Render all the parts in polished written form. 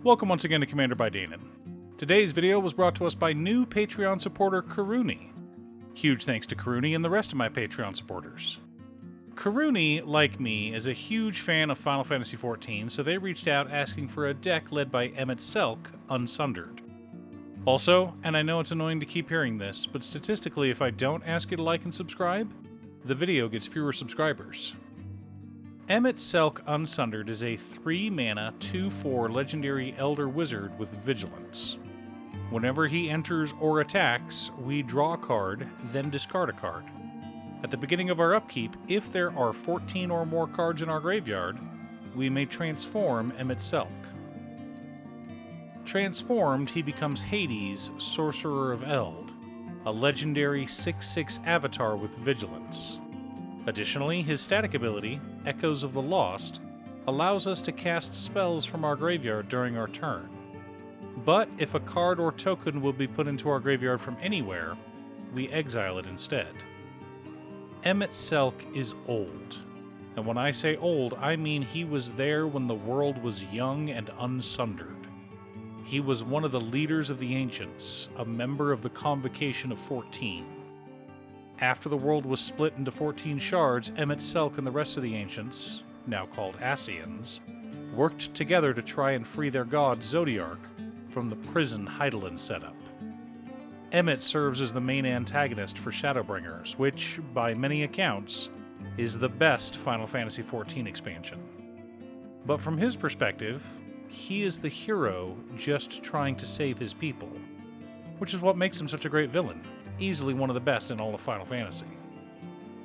Welcome once again to Commander by Danon. Today's video was brought to us by new Patreon supporter Karuni. Huge thanks to Karuni and the rest of my Patreon supporters. Karuni, like me, is a huge fan of Final Fantasy XIV, so they reached out asking for a deck led by Emet Selch, Unsundered. Also, and I know it's annoying to keep hearing this, but statistically if I don't ask you to like and subscribe, the video gets fewer subscribers. Emet Selch Unsundered is a 3-mana, 2/4 legendary elder wizard with vigilance. Whenever he enters or attacks, we draw a card, then discard a card. At the beginning of our upkeep, if there are 14 or more cards in our graveyard, we may transform Emet Selch. Transformed, he becomes Hades, Sorcerer of Eld, a legendary 6/6 avatar with vigilance. Additionally, his static ability, Echoes of the Lost, allows us to cast spells from our graveyard during our turn. But if a card or token will be put into our graveyard from anywhere, we exile it instead. Emet Selch is old. And when I say old, I mean he was there when the world was young and unsundered. He was one of the leaders of the Ancients, a member of the Convocation of 14. After the world was split into 14 shards, Emet Selch and the rest of the Ancients, now called Ascians, worked together to try and free their god, Zodiark, from the prison Hydaelyn set up. Emet serves as the main antagonist for Shadowbringers, which, by many accounts, is the best Final Fantasy XIV expansion. But from his perspective, he is the hero just trying to save his people, which is what makes him such a great villain. Easily one of the best in all of Final Fantasy.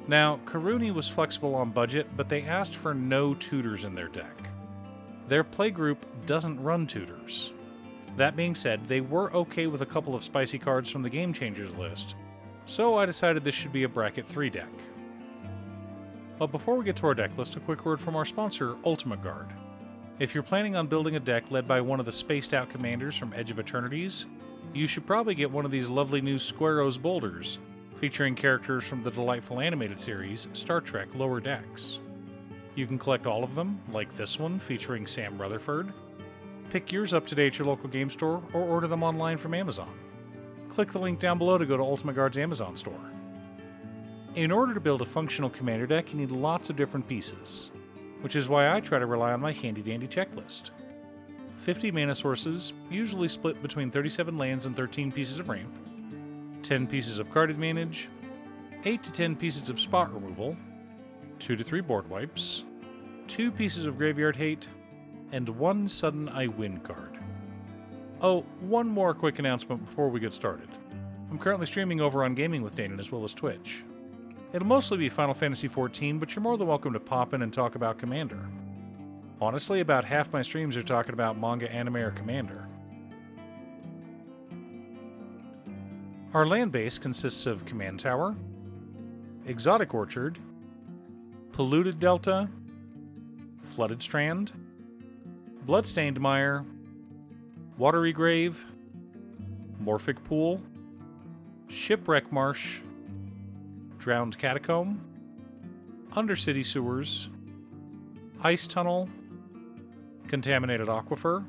Now, Karuni was flexible on budget, but they asked for no tutors in their deck. Their playgroup doesn't run tutors. That being said, they were okay with a couple of spicy cards from the Game Changers list, so I decided this should be a Bracket 3 deck. But before we get to our deck list, a quick word from our sponsor, Ultimate Guard. If you're planning on building a deck led by one of the spaced out commanders from Edge of Eternities, you should probably get one of these lovely new Squaros boulders, featuring characters from the delightful animated series, Star Trek Lower Decks. You can collect all of them, like this one featuring Sam Rutherford. Pick yours up today at your local game store, or order them online from Amazon. Click the link down below to go to Ultimate Guard's Amazon store. In order to build a functional commander deck, you need lots of different pieces, which is why I try to rely on my handy-dandy checklist. 50 mana sources, usually split between 37 lands and 13 pieces of ramp, 10 pieces of card advantage, 8 to 10 pieces of spot removal, 2 to 3 board wipes, 2 pieces of graveyard hate, and 1 sudden I win card. Oh, one more quick announcement before we get started. I'm currently streaming over on Gaming with Danon as well as Twitch. It'll mostly be Final Fantasy XIV, but you're more than welcome to pop in and talk about Commander. Honestly, about half my streams are talking about manga, anime, or Commander. Our land base consists of Command Tower, Exotic Orchard, Polluted Delta, Flooded Strand, Bloodstained Mire, Watery Grave, Morphic Pool, Shipwreck Marsh, Drowned Catacomb, Undercity Sewers, Ice Tunnel, Contaminated Aquifer,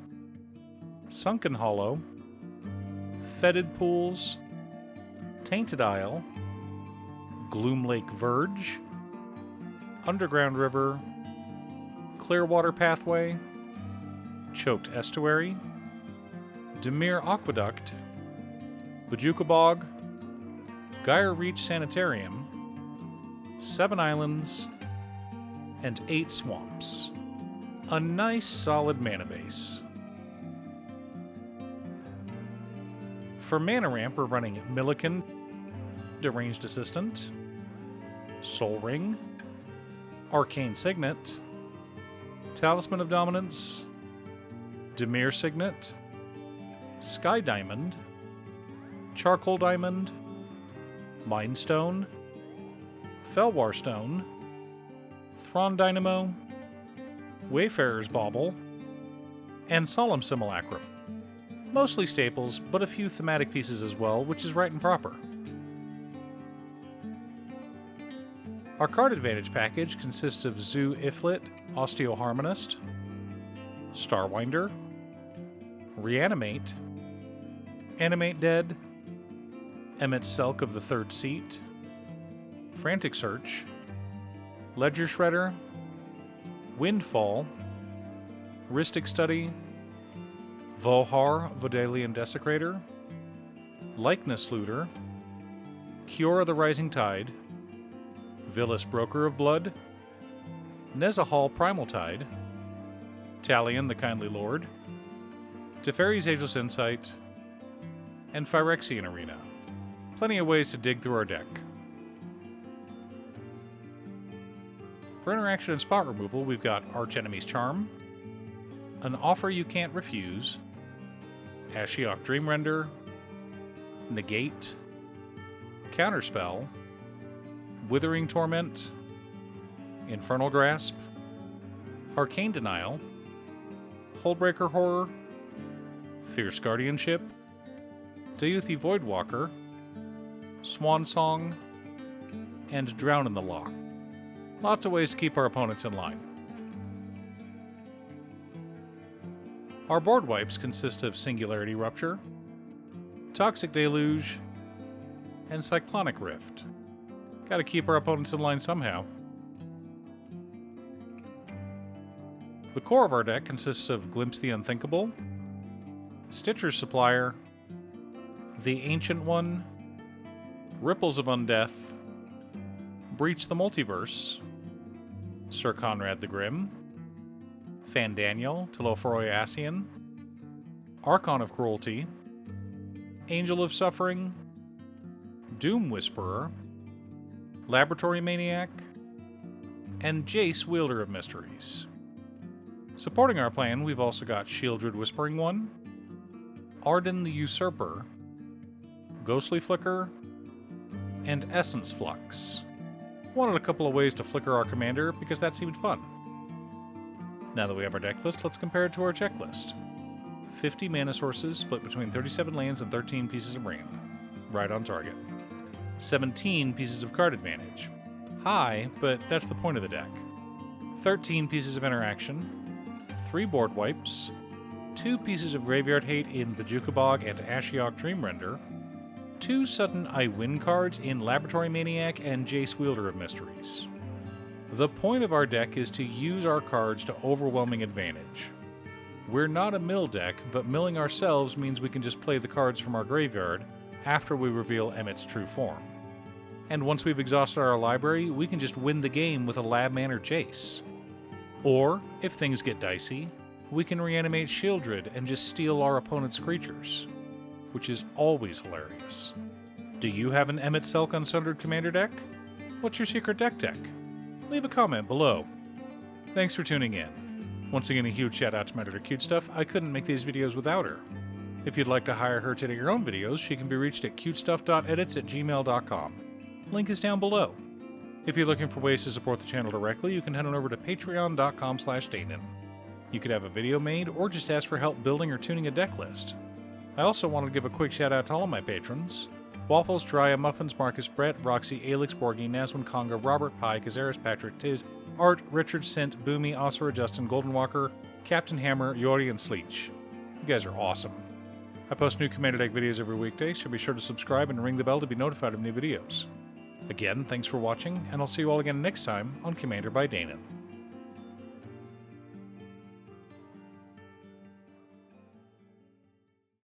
Sunken Hollow, Fetid Pools, Tainted Isle, Gloom Lake Verge, Underground River, Clearwater Pathway, Choked Estuary, Demir Aqueduct, Bajuka Bog, Gyre Reach Sanitarium, 7 Islands, and 8 swamps. A nice solid mana base. For mana ramp, we're running Milliken, Deranged Assistant, Soul Ring, Arcane Signet, Talisman of Dominance, Dimir Signet, Sky Diamond, Charcoal Diamond, Mind Stone, Felwar Stone, Thrawn Dynamo, Wayfarer's Bauble, and Solemn Simulacrum. Mostly staples, but a few thematic pieces as well, which is right and proper. Our card advantage package consists of Zoo Iflit, Osteoharmonist, Starwinder, Reanimate, Animate Dead, Emet Selch of the Third Seat, Frantic Search, Ledger Shredder, Windfall, Rhystic Study, Volhar Vodalian Desecrator, Likeness Looter, Cure of the Rising Tide, Vilis Broker of Blood, Nezahal Primal Tide, Talion the Kindly Lord, Teferi's Ageless Insight, and Phyrexian Arena. Plenty of ways to dig through our deck. For interaction and spot removal, we've got Archenemy's Charm, An Offer You Can't Refuse, Ashiok Dreamrender, Negate, Counterspell, Withering Torment, Infernal Grasp, Arcane Denial, Hullbreaker Horror, Fierce Guardianship, Deuthi Voidwalker, Swan Song, and Drown in the Loch. Lots of ways to keep our opponents in line. Our board wipes consist of Singularity Rupture, Toxic Deluge, and Cyclonic Rift. Gotta keep our opponents in line somehow. The core of our deck consists of Glimpse the Unthinkable, Stitcher's Supplier, The Ancient One, Ripples of Undeath, Breach the Multiverse, Sir Conrad the Grim, Fandaniel Telophroi-Asian, Archon of Cruelty, Angel of Suffering, Doom Whisperer, Laboratory Maniac, and Jace Wielder of Mysteries. Supporting our plan, we've also got Shieldred Whispering One, Arden the Usurper, Ghostly Flicker, and Essence Flux. Wanted a couple of ways to flicker our commander because that seemed fun. Now that we have our deck list, let's compare it to our checklist. 50 mana sources split between 37 lands and 13 pieces of ramp. Right on target. 17 pieces of card advantage. High, but that's the point of the deck. 13 pieces of interaction, 3 board wipes, 2 pieces of graveyard hate in Bojuka Bog and Ashiok Dreamrender, 2 sudden I Win cards in Laboratory Maniac and Jace Wielder of Mysteries. The point of our deck is to use our cards to overwhelming advantage. We're not a mill deck, but milling ourselves means we can just play the cards from our graveyard after we reveal Emmet's true form. And once we've exhausted our library, we can just win the game with a Lab Man or Jace. Or, if things get dicey, we can reanimate Shieldred and just steal our opponent's creatures, which is always hilarious. Do you have an Emet Selch Unsundered commander deck? What's your secret deck? Leave a comment below. Thanks for tuning in. Once again, a huge shout out to my editor Cutestuff. I couldn't make these videos without her. If you'd like to hire her to edit your own videos, she can be reached at cutestuff.edits@gmail.com. Link is down below. If you're looking for ways to support the channel directly, you can head on over to patreon.com/Danon. You could have a video made or just ask for help building or tuning a deck list. I also wanted to give a quick shout out to all of my patrons: Waffles, Drya, Muffins, Marcus, Brett, Roxy, Alix, Borgie, Naswin, Conga, Robert Pye, Kazaris, Patrick, Tiz, Art, Richard, Sint, Boomy, Osira, Justin, Golden Walker, Captain Hammer, Yori, and Sleech. You guys are awesome. I post new Commander Deck videos every weekday, so be sure to subscribe and ring the bell to be notified of new videos. Again, thanks for watching, and I'll see you all again next time on Commander by Danon.